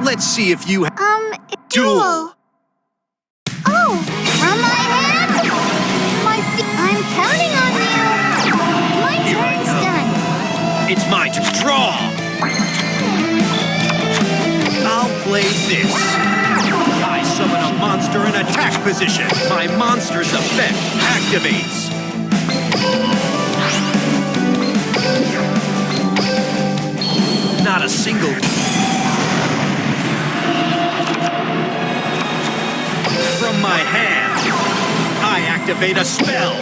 Let's see if you Duel. Oh, from my hand? I'm counting on you. My turn's done. It's my turn. Draw! I'll play this. I summon a monster in attack position. My monster's effect activates. Not a single... From my hand, I activate a spell.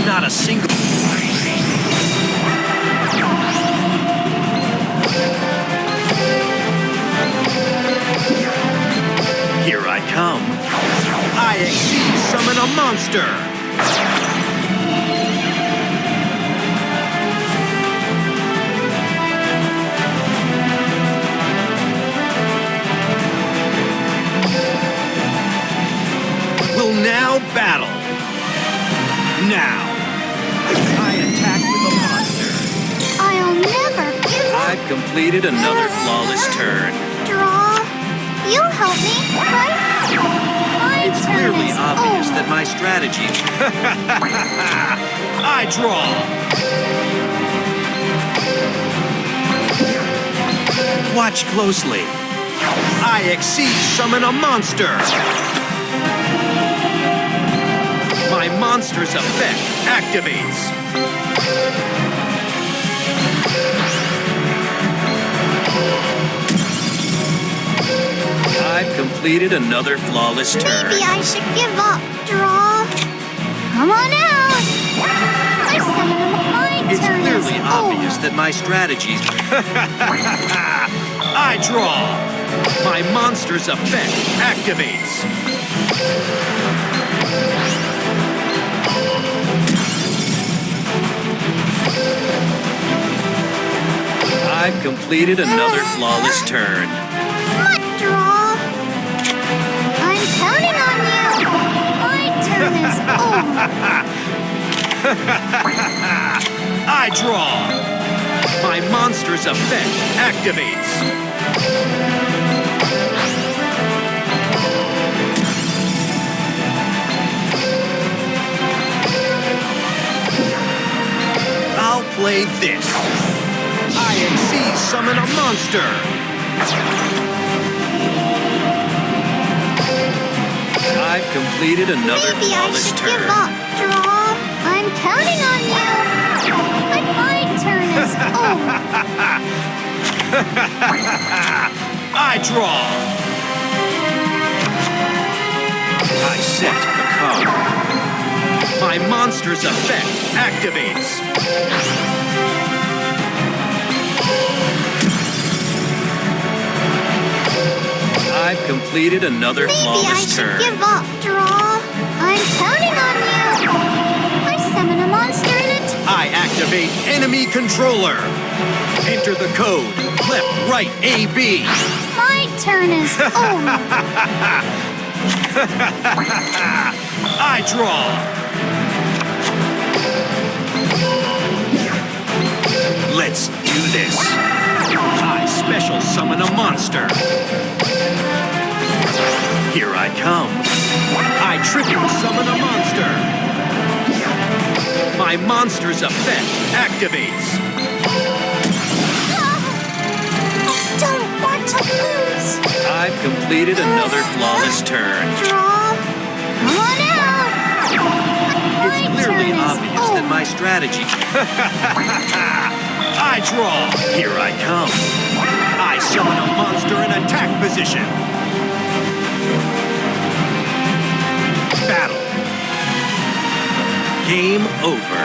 Not a single... Here I come. I exceed summon a monster. Will now battle. Now, I attack with a monster. I'll never give up. I've completed another flawless turn. Draw. You'll help me, right? My It's turn clearly is obvious over. that my strategy... I draw. Watch closely. I exceed summon a monster. My monster's effect activates. I've completed another flawless turn. Maybe I should give up. Draw. Come on out. I summon him. My It's turn is clearly over. obvious that my strategies... I draw. My monster's effect activates. I've completed another flawless turn. My draw. I'm counting on you. My turn is over. I draw. My monster's effect activates. I'll play this. I exceed summon a monster. I've completed another Maybe I flawless should turn. give up. Draw. I'm counting on you. But my turn is over. I draw. I set the card. My monster's effect activates. I've completed another Maybe I flawless should turn. give up. Draw. I'm counting on you. I summon a monster in it. I activate enemy controller. Enter the code. Left, right, A, B. My turn is over. I draw. Let's do this. I special summon a monster. Here I come. I tribute summon a monster. My monster's effect activates. I don't want to lose. I've completed another flawless turn. Draw. Come on out. My It's clearly turn is obvious over. that my strategy... I draw. Here I come. I summon a monster in attack position. Battle. Game over.